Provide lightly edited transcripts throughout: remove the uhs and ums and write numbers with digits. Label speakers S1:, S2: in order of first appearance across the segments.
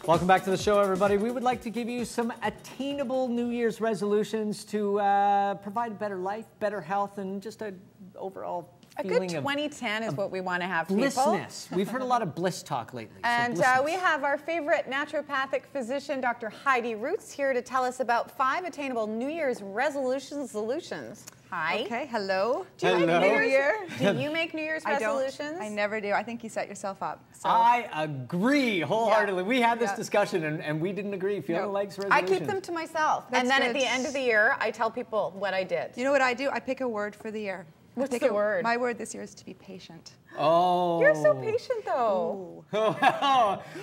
S1: Welcome back to the show, everybody. We would like to give you some attainable New Year's resolutions to provide a better life, better health, and just an overall feeling
S2: good 2010 is what we want to have,
S1: blissness. We've heard a lot of bliss talk lately.
S2: And we have our favorite naturopathic physician, Dr. Heidi Rootes, here to tell us about 5 attainable New Year's solutions. Hi.
S3: Okay, hello.
S2: Do you make New Year? Do you make New Year's resolutions?
S3: I never do. I think you set yourself up. So.
S1: I agree wholeheartedly. Yeah. We had this discussion and we didn't agree. Fiona likes resolutions.
S2: I keep them to myself. And then at the end of the year, I tell people what I did.
S3: You know what I do? I pick a word for the year.
S2: What's the word?
S3: My word this year is to be patient.
S1: Oh.
S2: You're so patient, though.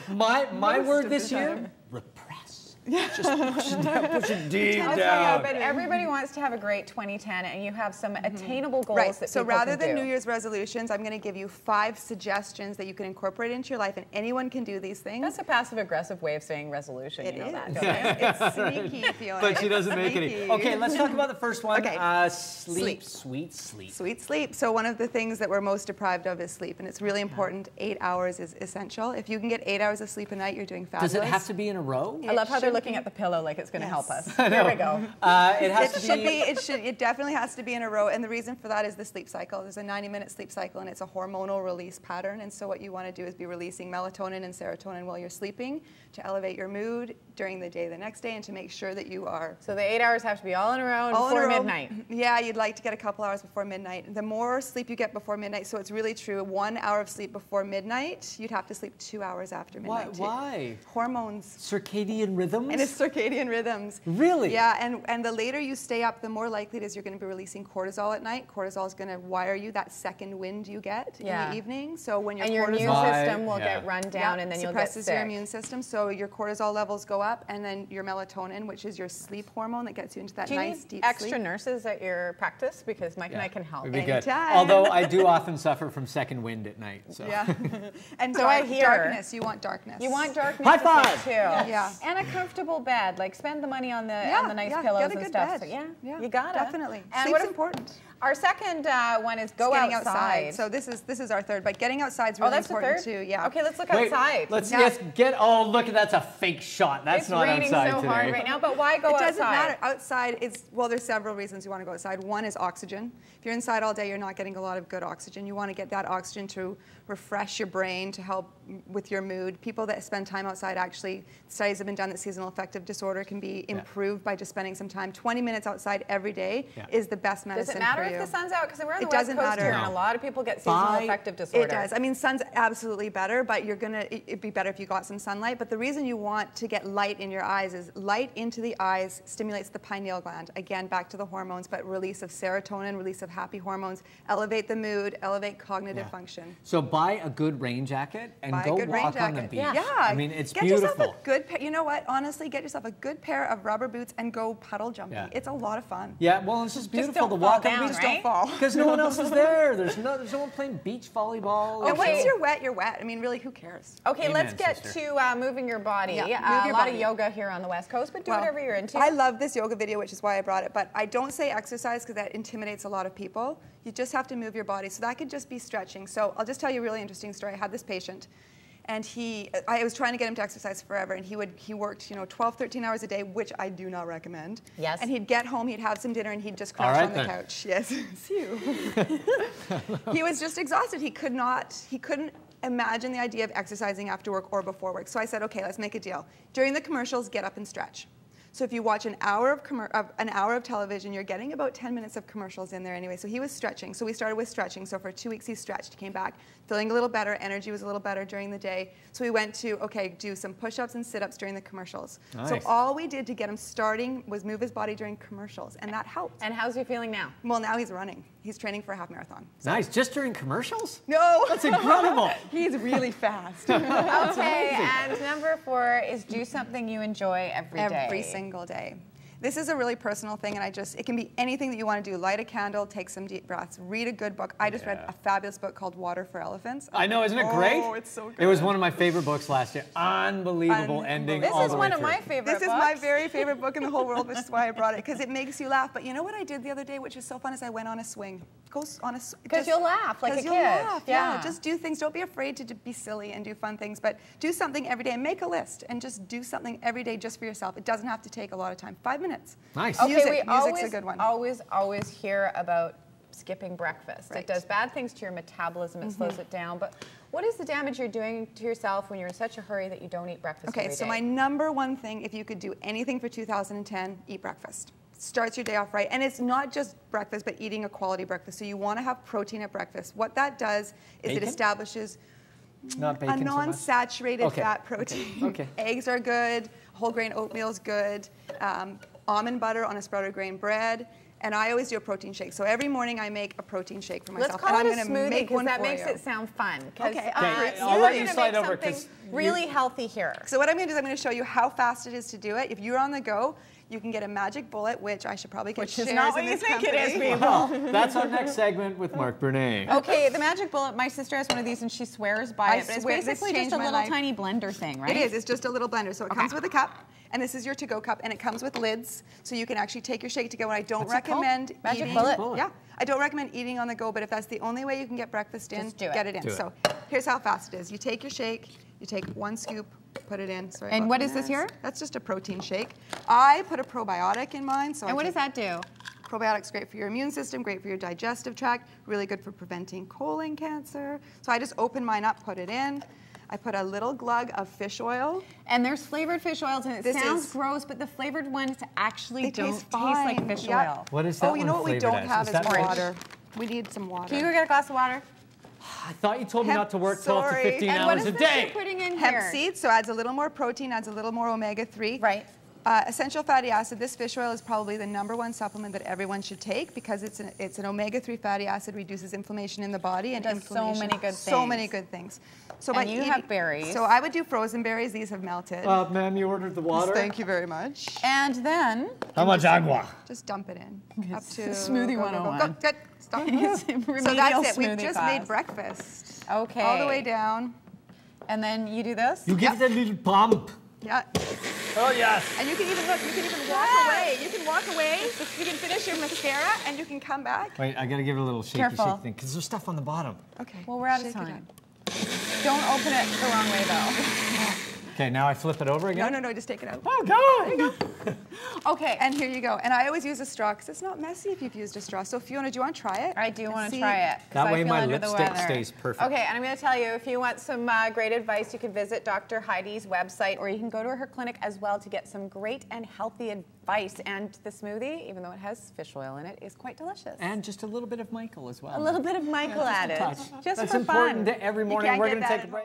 S1: my word this year, repress. Just push it deep down.
S2: But everybody wants to have a great 2010, and you have some attainable goals that
S3: so
S2: people
S3: rather
S2: can
S3: than
S2: do.
S3: New Year's resolutions, I'm going to give you 5 suggestions that you can incorporate into your life, and anyone can do these things.
S2: That's a passive-aggressive way of saying resolution.
S3: It
S2: you know
S3: is.
S2: That, don't you?
S3: It's sneaky, Fiona.
S1: But she doesn't make any. Okay, let's talk about the first one.
S3: Okay.
S1: Sleep. Sweet sleep.
S3: Sweet sleep. So one of the things that we're most deprived of is sleep, and it's really important. 8 hours is essential. If you can get 8 hours of sleep a night, you're doing fabulous.
S1: Does it have to be in a row?
S2: I love how they're looking at the pillow like it's going to help us. There we go.
S3: It definitely has to be in a row, and the reason for that is the sleep cycle. There's a 90-minute sleep cycle, and it's a hormonal release pattern, and so what you want to do is be releasing melatonin and serotonin while you're sleeping to elevate your mood during the day the next day and to make sure that you are...
S2: So the 8 hours have to be all in a row before midnight.
S3: Yeah, you'd like to get a couple hours before midnight. The more sleep you get before midnight, so it's really true, 1 hour of sleep before midnight, you'd have to sleep 2 hours after midnight.
S1: Why?
S3: Hormones.
S1: Circadian rhythms?
S3: And it's circadian rhythms.
S1: Really?
S3: Yeah, and the later you stay up, the more likely it is you're going to be releasing cortisol at night. Cortisol is going to wire you that second wind you get in the evening. So when your
S2: immune system will get run down, and then you'll get sick.
S3: Suppresses your immune system, so your cortisol levels go up, and then your melatonin, which is your sleep hormone that gets you into that nice deep sleep.
S2: Do you need extra nurses at your practice? Because Mike and I can help.
S3: Anytime.
S1: Although I do often suffer from second wind at night. So.
S3: Yeah. And
S2: so I hear
S3: darkness. You want darkness.
S2: You want darkness.
S1: High five.
S2: Too.
S3: Yeah.
S2: And a comfortable bed. Like spend the money on the nice pillows and stuff.
S3: Bed.
S2: So, you got it.
S3: Definitely.
S2: And
S3: Sleep's important.
S2: Our second one is getting outside.
S3: So this is our third, but getting outside is really important too. Yeah.
S2: Okay, let's look outside.
S1: Let's get. Oh, look, that's a fake shot. That's not outside today. It's raining so hard
S2: right now, but why go outside?
S3: It doesn't matter. Outside is, well, there's several reasons you want to go outside. One is oxygen. If you're inside all day, you're not getting a lot of good oxygen. You want to get that oxygen to refresh your brain, to help with your mood. People that spend time outside, actually, studies have been done that seasonal affective disorder can be improved by just spending some time. 20 minutes outside every day is the best medicine for you.
S2: Does it matter if the sun's out? Because we're on the West Coast here, and a lot of people get seasonal affective disorder.
S3: It does. I mean, sun's absolutely better, but it'd be better if you got some sunlight. But the reason you want to get light in your eyes is light into the eyes stimulates the pineal gland. Again, back to the hormones, but release of serotonin, release of happy hormones, elevate the mood, elevate cognitive function.
S1: So buy a good rain jacket and go walk on the beach.
S3: Yeah.
S1: I mean, it's
S3: get
S1: beautiful.
S3: Yourself a good you know what? Honestly, get yourself a good pair of rubber boots and go puddle jumping. Yeah. It's a lot of fun.
S1: Yeah, well, it's just beautiful to
S2: walk
S1: on the beach.
S3: Just don't fall.
S1: Because no one else is there. There's no one playing beach volleyball.
S3: And once you're wet, you're wet. I mean, really, who cares?
S2: Okay, let's get to moving your body. Yeah, a lot of yoga here on the West Coast, but do whatever you're into.
S3: I love this yoga video, which is why I brought it, but I don't say exercise because that intimidates a lot of people. You just have to move your body. So that could just be stretching. So I'll just tell you a really interesting story. I had this patient, and I was trying to get him to exercise forever, and he worked 12, 13 hours a day, which I do not recommend.
S2: Yes.
S3: And he'd get home, he'd have some dinner, and he'd just crash on the couch. Yes, it's you. He was just exhausted. He couldn't imagine the idea of exercising after work or before work. So I said, okay, let's make a deal. During the commercials, get up and stretch. So if you watch an hour of television, you're getting about 10 minutes of commercials in there anyway. So he was stretching. So we started with stretching. So for 2 weeks he stretched, came back, feeling a little better, energy was a little better during the day. So we went to, okay, do some push-ups and sit-ups during the commercials. Nice. So all we did to get him starting was move his body during commercials, and that helped.
S2: And how's he feeling now?
S3: Well, now he's running. He's training for a half marathon. So.
S1: Nice, just during commercials?
S3: No.
S1: That's incredible.
S3: He's really fast.
S2: Okay, and number 4 is do something you enjoy every day.
S3: Every single day. This is a really personal thing, and it can be anything that you want to do. Light a candle, take some deep breaths, read a good book. I just read a fabulous book called Water for Elephants.
S1: I know, isn't it great?
S3: Oh, it's so good.
S1: It was one of my favorite books last year. Unbelievable ending all the way through.
S2: This is one of my favorite books.
S3: This is my very favorite book in the whole world, which is why I brought it, because it makes you laugh. But you know what I did the other day, which is so fun, is I went on a swing.
S2: Because you'll laugh like a kid.
S3: Laugh, yeah. Just do things. Don't be afraid to be silly and do fun things, but do something every day and make a list and just do something every day just for yourself. It doesn't have to take a lot of time. 5 minutes.
S1: Nice.
S2: Okay,
S3: Music's a good one.
S2: always hear about skipping breakfast.
S3: Right.
S2: It does bad things to your metabolism. It slows it down. But what is the damage you're doing to yourself when you're in such a hurry that you don't eat breakfast every day?
S3: Okay, so my number one thing, if you could do anything for 2010, eat breakfast. Starts your day off right. And it's not just breakfast, but eating a quality breakfast. So you want to have protein at breakfast. What that does is it establishes
S1: Not bacon
S3: a non-saturated fat protein.
S1: Okay.
S3: Eggs are good. Whole grain oatmeal is good. Almond butter on a sprouted grain bread. And I always do a protein shake. So every morning I make a protein shake for myself.
S2: Let's call
S3: and
S2: it
S3: I'm
S2: a
S3: gonna
S2: smoothie,
S3: make one
S2: because that
S3: for
S2: makes
S3: you.
S2: it sound fun.
S3: Okay,
S1: I'll let you slide over,
S2: because really healthy here.
S3: So what I'm going to do is I'm going to show you how fast it is to do it. If you're on the go, you can get a magic bullet, which I should probably get
S2: Which
S3: shares
S2: is not
S3: in
S2: what you
S3: this
S2: think
S3: company.
S2: it is, people.
S1: Well, that's our next segment with Mark Brunet.
S2: Okay, the magic bullet, my sister has one of these and she swears by it, but it's
S3: swear this
S2: basically just
S3: changed
S2: a
S3: my
S2: little
S3: life.
S2: tiny blender thing, right?
S3: It is. It's just a little blender. So it comes with a cup, and this is your to-go cup, and it comes with lids, so you can actually take your shake to go. And I don't recommend
S2: Magic
S3: eating.
S2: bullet?
S3: Yeah, I don't recommend eating on the go, but if that's the only way you can get breakfast in,
S2: Just do it.
S3: get it in.
S1: Do it.
S3: So here's how fast it is. You take your shake, you take 1 scoop, put it in. Sorry
S2: And
S3: about
S2: what
S3: the
S2: is this
S3: mess.
S2: here?
S3: That's just a protein shake. I put a probiotic in mine. So
S2: And what does that do?
S3: Probiotics great for your immune system, great for your digestive tract, really good for preventing colon cancer. So I just open mine up, put it in. I put a little glug of fish oil.
S2: And there's flavored fish oils, and it sounds gross, but the flavored ones actually don't taste like fish oil.
S1: What is that
S3: Oh, you know what we don't have is
S1: that
S3: water. We need some water.
S2: Can you go get a glass of water?
S1: I thought you told me not to work 12 to 15
S2: And
S1: hours
S2: what is
S1: a
S2: this
S1: day.
S2: you're putting in
S3: Hemp
S2: here?
S3: seeds, so adds a little more protein, adds a little more omega-3.
S2: Right.
S3: Essential fatty acid. This fish oil is probably the #1 supplement that everyone should take because it's an omega-3 fatty acid, reduces inflammation in the body, and
S2: does so many good
S3: So
S2: things.
S3: many good things. So
S2: And you have berries.
S3: So I would do frozen berries. These have melted.
S1: Ma'am, you ordered the water.
S3: Thank you very much.
S2: And then
S1: How much agua?
S3: Just dump it in. Up to
S2: Smoothie 101.
S3: Go, stop.
S2: It's a
S3: So that's it. We've
S2: remedial
S3: just
S2: smoothie
S3: made
S2: class.
S3: breakfast.
S2: Okay.
S3: All the way down.
S2: And then you do this?
S1: You give it a little pump.
S3: Yeah.
S1: Oh, yes.
S3: And you can even look. You can even walk away. You can walk away. You can finish your mascara, and you can come back.
S1: Wait, I got to give it a little shaky
S2: Careful.
S1: shake thing because there's stuff on the bottom.
S3: Okay.
S2: Well, we're out of
S3: Shake it
S2: time.
S3: up.
S2: Don't open it the wrong way, though.
S1: Okay, now I flip it over again?
S3: No, just take it out.
S1: Oh, God.
S3: There you go.
S2: Okay.
S3: And here you go. And I always use a straw because it's not messy if you've used a straw. So Fiona, do you want to try it?
S2: I do want to
S3: See?
S2: try it. 'cause
S1: That
S2: I
S1: way
S2: feel
S1: my
S2: under the
S1: lipstick
S2: weather.
S1: stays perfect.
S2: Okay, and I'm going to tell you, if you want some great advice, you can visit Dr. Heidi's website, or you can go to her clinic as well to get some great and healthy advice. And the smoothie, even though it has fish oil in it, is quite delicious.
S1: And just a little bit of Michael as well.
S2: a little bit of Michael added,
S1: touch.
S2: just
S1: That's
S2: for
S1: important
S2: fun.
S1: to every morning.
S3: can't
S1: We're
S3: get
S1: going to
S3: that
S1: take a break.